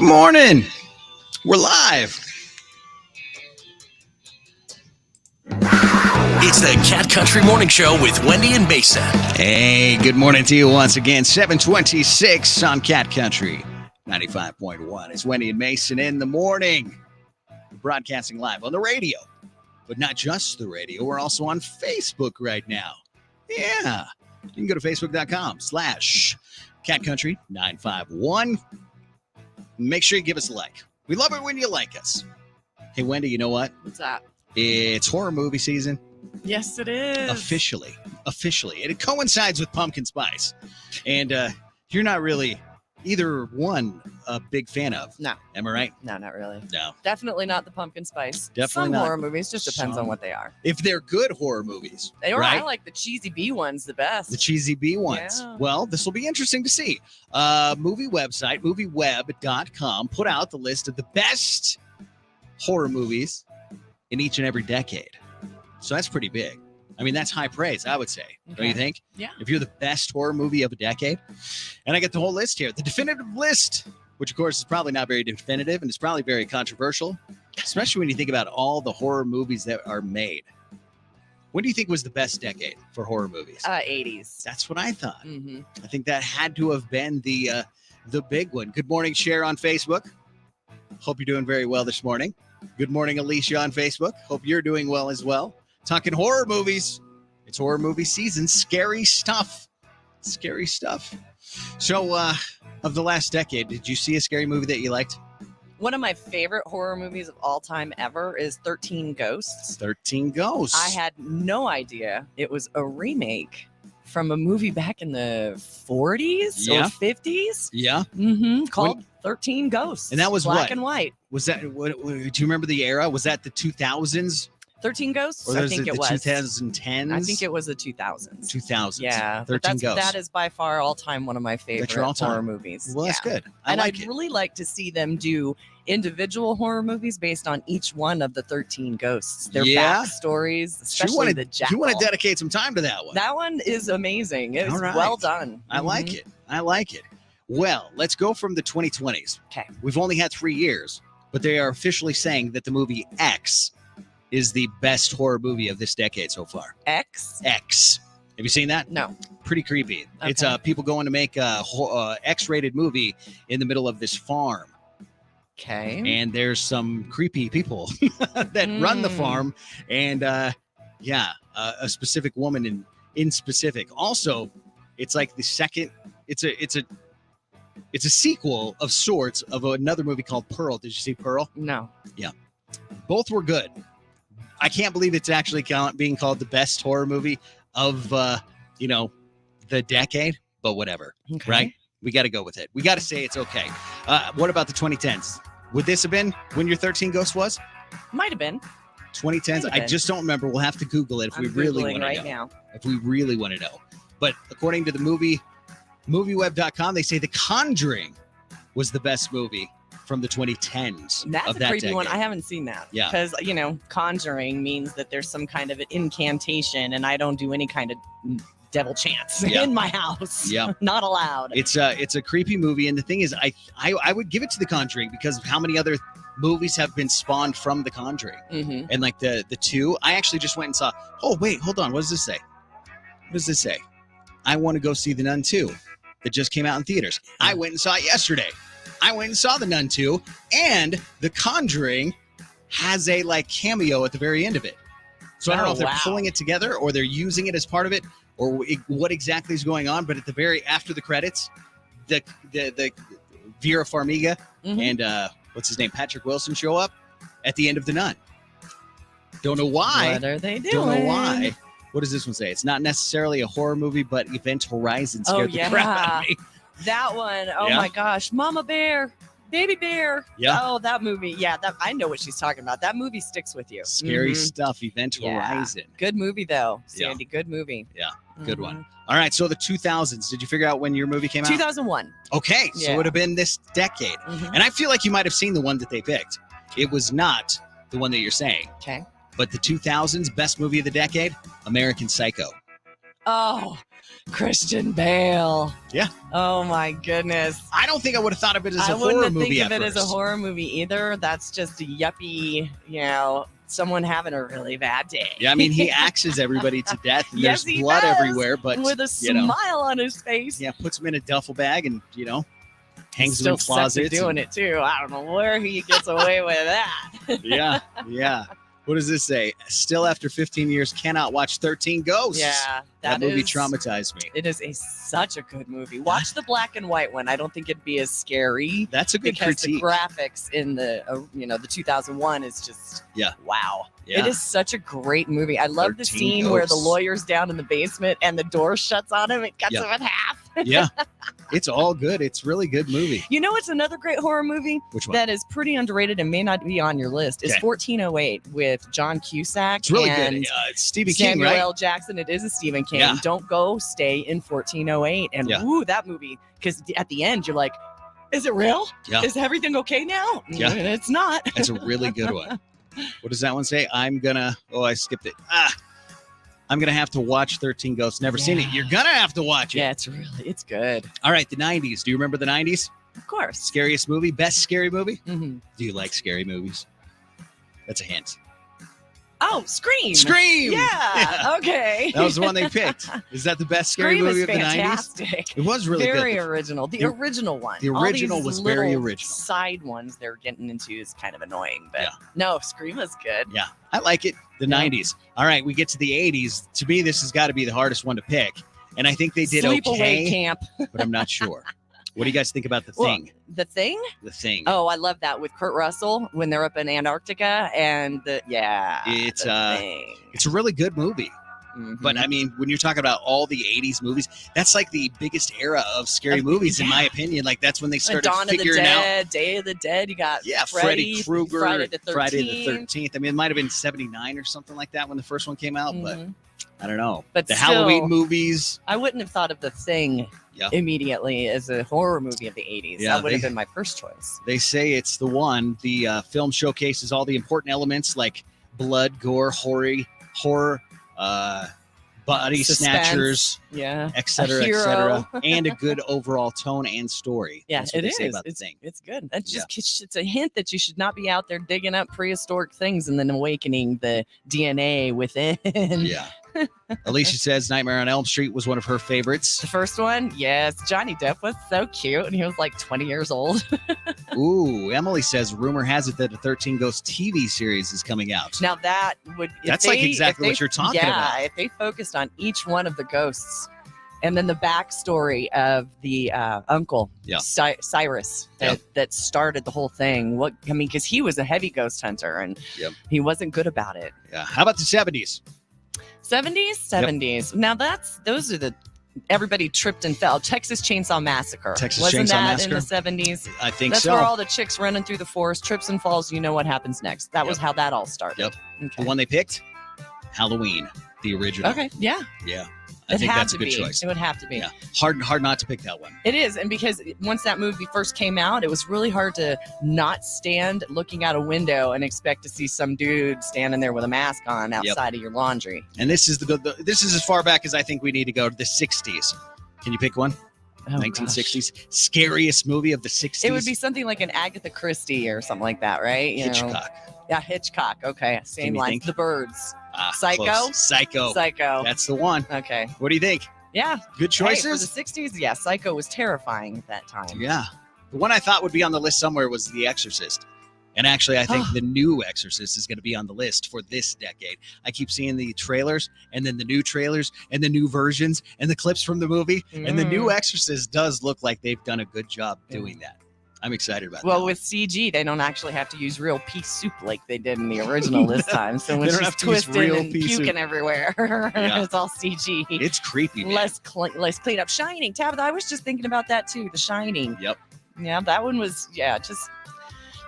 Good morning. We're live. It's the Cat Country Morning Show with Wendy and Mason. Hey, good morning to you once again. 726 on Cat Country 95.1. It's Wendy and Mason in the morning. We're broadcasting live on the radio, but not just the radio. We're also on Facebook right now. Yeah. You can go to facebook.com/Cat Country 951. Make sure you give us a like. We love it when you like us. Hey, Wendy, you know what? What's that? It's horror movie season. Yes, it is. Officially. And it coincides with pumpkin spice. And you're not really either one a big fan of. No. Am I right? No, not really. No. Definitely not the pumpkin spice. Definitely Some not. horror movies just depends on what they are. If they're good horror movies. They are. right? I like the cheesy bee ones the best. The cheesy bee ones. Yeah. Well, this will be interesting to see. Movie website, movieweb.com, put out the list of the best horror movies in each and every decade. So that's pretty big. I mean, that's high praise, I would say. Don't you think? Yeah. If you're the best horror movie of a decade. And I get the whole list here. The definitive list, which of course is probably not very definitive and it's probably very controversial, especially when you think about all the horror movies that are made. When do you think was the best decade for horror movies? 80s. That's what I thought. Mm-hmm. I think that had to have been the big one. Good morning, Cher on Facebook. Hope you're doing very well this morning. Good morning, Alicia on Facebook. Hope you're doing well as well. Talking horror movies. It's horror movie season. Scary stuff. Scary stuff. So, of the last decade, did you see a scary movie that you liked? One of my favorite horror movies of all time ever is 13 Ghosts. 13 Ghosts. I had no idea it was a remake from a movie back in the 40s Yeah. or 50s. Yeah. Mm-hmm. Called 13 Ghosts. And that was black what? and white. Was that, do you remember the era? Was that the 2000s? 13 Ghosts? Or I was think it the was. 2010s? I think it was the 2000s. 2000s. Yeah, 13 but Ghosts. that is by far all time one of my favorite all-time? horror movies. Well, that's Yeah. good. I And like I'd it. really like to see them do individual horror movies based on each one of the 13 ghosts. Their Yeah? backstories, especially the jackal. You want to dedicate some time to that one. That one is amazing. It was All right. well done. I like it. I like it. Well, let's go from the 2020s. Okay. We've only had 3 years, but they are officially saying that the movie X is the best horror movie of this decade so far. X? X. Have you seen that? No. Pretty creepy. Okay. It's people going to make a X-rated movie in the middle of this farm. Okay. And there's some creepy people that run the farm, and a specific woman in specific. Also, it's like the second. It's a sequel of sorts of another movie called Pearl. Did you see Pearl? No. Both were good. I can't believe it's actually being called the best horror movie of the decade. But whatever, Okay. right? We got to go with it. We got to say it's okay. What about the 2010s? Would this have been when your 13 Ghosts was? Might have been. 2010s. Might have I been. just don't remember. We'll have to Google it if I'm we really Googling want to right know. now. If we really want to know. But according to the movieweb.com, they say The Conjuring was the best movie from the 2010s. That's of a that creepy decade. one. I haven't seen that. Yeah. Because, conjuring means that there's some kind of an incantation, and I don't do any kind of devil chants Yeah. in my house. Yeah. Not allowed. It's a creepy movie, and the thing is, I would give it to The Conjuring because of how many other movies have been spawned from The Conjuring, Mm-hmm. and like the two. I actually just went and saw. Oh wait, hold on. What does this say? What does this say? I want to go see The Nun 2 that just came out in theaters. I went and saw it yesterday. I went and saw The Nun 2, and The Conjuring has a cameo at the very end of it. So I don't know if they're pulling it together or they're using it as part of it, or what exactly is going on. But at the very after the credits, the Vera Farmiga Mm-hmm. and what's his name, Patrick Wilson, show up at the end of The Nun. Don't know why. What are they doing? Don't know why. What does this one say? It's not necessarily a horror movie, but Event Horizon scared the crap out of me. That one. Oh Yeah? my gosh. Mama Bear. Baby Bear. Yeah. Oh, that movie. Yeah, that I know what she's talking about. That movie sticks with you. Scary Mhm. stuff. Event Yeah. Horizon. Good movie though, Yeah. Sandy. Good movie. Yeah, good Mhm. one. All right, so the 2000s. Did you figure out when your movie came out? 2001. Okay, so Yeah. it would have been this decade. Mhm. And I feel like you might have seen the one that they picked. It was not the one that you're saying. Okay. But the 2000s best movie of the decade, American Psycho. Oh, Christian Bale. Yeah. Oh my goodness. I don't think I would have thought of it as a I horror wouldn't movie think of at it as a first. horror movie either. That's just a yuppie, someone having a really bad day. Yeah, I mean, he axes everybody to death, and Yes, there's he blood does. everywhere, but with a you know, smile on his face. yeah, puts him in a duffel bag and hangs Still him in closets. doing it too. I don't know where he gets away with that. Yeah, yeah. What does this say? Still after 15 years, cannot watch 13 Ghosts. Yeah, that movie is- traumatized me. It is such a good movie. Watch the black and white one. I don't think it'd be as scary That's a good because critique. the graphics in the the 2001 is just wow. Yeah. It is such a great movie. I love the 13 scene where the Ghosts. lawyer's down in the basement and the door shuts on him. It cuts Yeah. him in half. Yeah, it's all good. It's really good movie. You know, it's another great horror movie Which one? that is pretty underrated and may not be on your list. Is Okay. 1408 with John Cusack It's really and good. It's Stephen King, Samuel right? L. Jackson. It is a Stephen King. Yeah. Don't go stay in 1408. And Yeah. ooh, that movie, because at the end you're like, is it real? Yeah. Is everything okay now? Yeah. And it's not. That's a really good one. What does that one say? I skipped it. I'm gonna have to watch 13 Ghosts. Never seen it. Yeah. You're gonna have to watch it. Yeah, it's good. All right, the 90s. Do you remember the 90s? Of course. Scariest movie? Best scary movie? hmm Do you like scary movies? That's a hint. Oh, Scream. Scream! Yeah. Okay. That was the one they picked. Is that the best scary Scream movie is of the 90s? fantastic. It was really Very good. original. The The- original one. the All original these was very little original. Side ones they're getting into is kind of annoying, but Yeah. no, Scream was good. Yeah, I like it. The Yeah. 90s. All right, we get to the 80s. To me, this has got to be the hardest one to pick. And I think they did Sleepaway okay, Camp. but I'm not sure. What do you guys think about The Well, Thing? The Thing? The Thing. Oh, I love that with Kurt Russell when they're up in Antarctica and It's, The Thing. It's a really good movie. But Mhm. I mean, when you're talking about all the 80s movies, that's like the biggest era of scary movies, in my opinion. Like, that's when they The started Dawn of the figuring out. Dead, Day of the Dead. You got Yeah, Freddy Krueger, Friday the 13th. Friday the 13th. I mean, it might have been 79 or something like that when the first one came out, but Mhm. I don't know. But the still- Halloween movies. I wouldn't have thought of The Thing Yeah. immediately as a horror movie of the 80s. Yeah, that would have they- been my first choice. They say it's the one. The film showcases all the important elements like blood, gore, horror, body Suspense. snatchers, Yeah. et cetera, A et hero. cetera, and a good overall tone and story. Yeah, That's what it they is. say about It's, The Thing. it's good. That's just it's a hint that you should not be out there digging up prehistoric things and then awakening the DNA within. Yeah. Alicia says Nightmare on Elm Street was one of her favorites. The first one, yes, Johnny Depp was so cute, and he was like 20 years old. Ooh, Emily says rumor has it that the 13 Ghosts TV series is coming out. Now that would That's like exactly what you're talking about. Yeah, if they focused on each one of the ghosts, and then the backstory of the uncle, Yeah. Cyrus, that started the whole thing. Because he was a heavy ghost hunter, and Yep. he wasn't good about it. Yeah. How about the 70s? 70s. Now those are the everybody tripped and fell. Texas Chainsaw Massacre. Texas Wasn't Chainsaw that in the Massacre? 70s? I think That's so. where all the chicks running through the forest, trips and falls. You know what happens next. That was how that all started. Yep. Okay. The one they picked? Halloween, the original. Okay. Yeah. Yeah. I It think had that's a to good be. choice. It would have to be. Yeah. Hard not to pick that one. It is, and because once that movie first came out, it was really hard to not stand looking out a window and expect to see some dude standing there with a mask on outside of your laundry. And this is this is as far back as I think we need to go, to the 60s. Can you pick one? Oh, 1960s. Scariest movie of the 60s. gosh. It would be something like an Agatha Christie or something like that, right? You know? Hitchcock. Yeah, Hitchcock. Okay, same you line. think? The Birds. Ah, Psycho? close. Psycho. Psycho. That's the one. Okay. What do you think? Yeah. Good Hey, for choices? the 60s, yeah, Psycho was terrifying at that time. Yeah. The one I thought would be on the list somewhere was The Exorcist. And actually, I think the new Exorcist is going to be on the list for this decade. I keep seeing the trailers and then the new trailers and the new versions and the clips from the movie. And the new Exorcist does look like they've done a good job doing that. I'm excited about Well, that. with CG, they don't actually have to use real pea soup like they did in the original this time. So when They don't she's have to use twisted real and pea soup. puking everywhere, Yeah. it's all CG. It's creepy, man. Less clean up. Shining, Tabitha. I was just thinking about that too. The Shining. Yep. Yeah, that one was just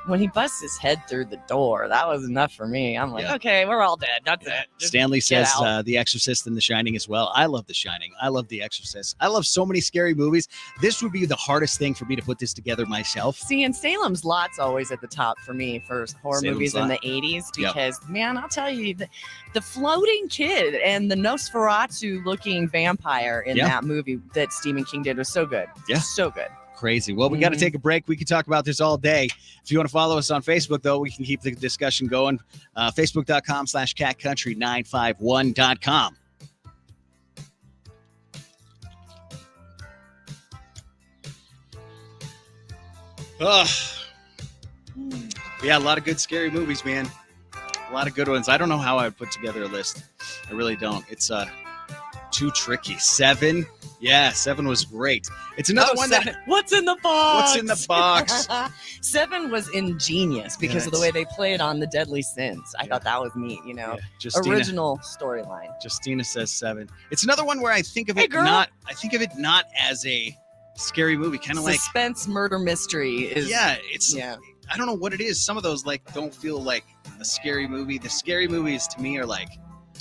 when he busts his head through the door, that was enough for me. I'm like, Yeah. okay, we're all dead. That's it. Just Stanley get says out. The Exorcist and The Shining as well. I love The Shining. I love The Exorcist. I love so many scary movies. This would be the hardest thing for me to put this together myself. See, and Salem's Lot's always at the top for me for horror Salem's movies Lot. in the 80s Yep. because, man, I'll tell you, the floating kid and the Nosferatu-looking vampire in Yeah. that movie that Stephen King did was so good. Yeah. So good. Crazy. Well, we got to Mhm. take a break. We can talk about this all day. If you want to follow us on Facebook, though, we can keep the discussion going. Facebook.com/catcountry951.com. Ugh. Yeah, a lot of good scary movies, man. A lot of good ones. I don't know how I would put together a list. I really don't. It's too tricky. 7. Yeah, 7 was great. It's another one that What's in the box? What's in the box? 7 was ingenious because of the it's- way they played on the Deadly Sins. I thought that was neat, you know. Yeah, Justina, Original storyline. Justina says 7. It's another one where I think of Hey, it girl. not. I think of it not as a scary movie, kind of like Suspense murder mystery is yeah. It's yeah. I don't know what it is. Some of those like don't feel like a scary movie. The scary movies to me are like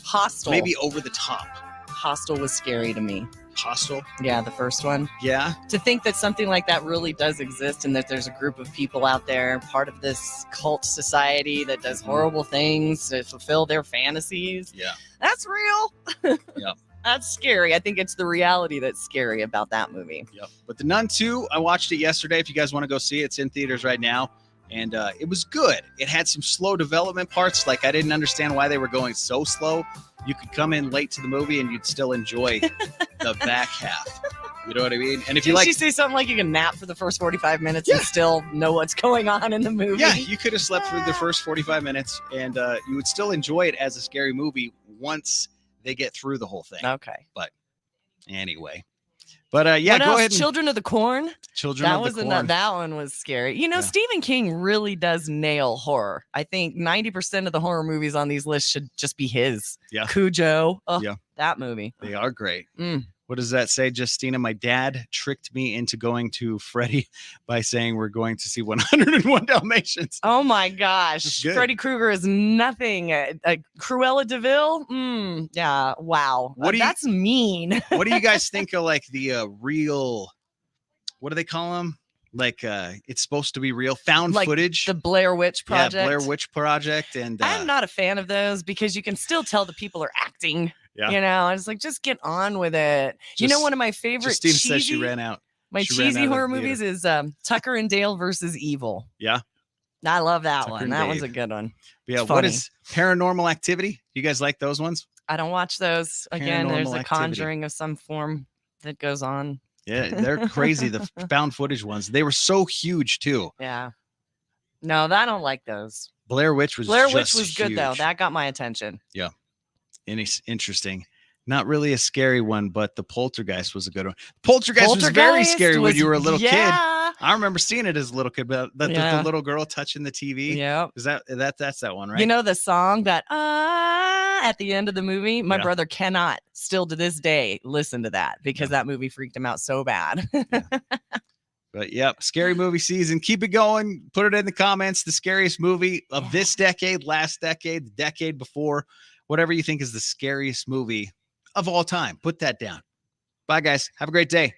Hostel. maybe over the top. Hostel was scary to me. Hostel. Yeah, the first one. Yeah. To think that something like that really does exist and that there's a group of people out there, part of this cult society that does horrible things to fulfill their fantasies. Yeah. That's real. Yep. That's scary. I think it's the reality that's scary about that movie. Yep. But The Nun 2, I watched it yesterday. If you guys want to go see it, it's in theaters right now. And it was good. It had some slow development parts. Like I didn't understand why they were going so slow. You could come in late to the movie and you'd still enjoy the back half. You know what I mean? And if you Did like, she say something like you can nap for the first 45 minutes Yeah. and still know what's going on in the movie? yeah, you could have slept through the first 45 minutes and you would still enjoy it as a scary movie once they get through the whole thing. Okay. Anyway. But yeah, What go else? ahead. And, Children of the Corn. Children That of was the Corn. that one was scary. You know, Yeah. Stephen King really does nail horror. I think 90% of the horror movies on these lists should just be his. Yeah. Cujo. Oh, Yeah. that movie. They are great. Mm. What does that say, Justina? My dad tricked me into going to Freddy by saying we're going to see 101 Dalmatians. Oh my gosh. That's good. Freddy Krueger is nothing. Cruella DeVille? Yeah. Wow. What do you- That's mean. What do you guys think of like the real, what do they call them? Like it's supposed to be real found Like footage. The Blair Witch Project. Yeah, Blair Witch Project. And I'm not a fan of those because you can still tell the people are acting. Yeah. You know, I was like, just get on with it. You know, Just- one of my favorite Justine says she cheesy- ran out. My She ran cheesy out of horror the theater. movies is Tucker and Dale versus Evil. Yeah. I love that Tucker one. and That one's a Dave. good one. But yeah, It's what funny. is Paranormal Activity? You guys like those ones? I don't watch those. Again, there's Paranormal a Activity. conjuring of some form that goes on. Yeah, they're crazy. The found footage ones. They were so huge too. Yeah. No, I don't like those. Blair Witch was Blair just Witch was good though. huge. That got my attention. And it's interesting. Not really a scary one, but the Poltergeist was a good one. Poltergeist was very Poltergeist scary when was- you were a little kid. Yeah. I remember seeing it as a little kid, but the Yeah. little girl touching the TV. Yep. Is that's that one, right? You know the song that at the end of the movie? My Yeah. brother cannot still to this day listen to that because that movie freaked him out so bad. But yep, scary movie season. Keep it going. Put it in the comments. The scariest movie of this decade, last decade, the decade before, whatever you think is the scariest movie of all time. Put that down. Bye, guys. Have a great day.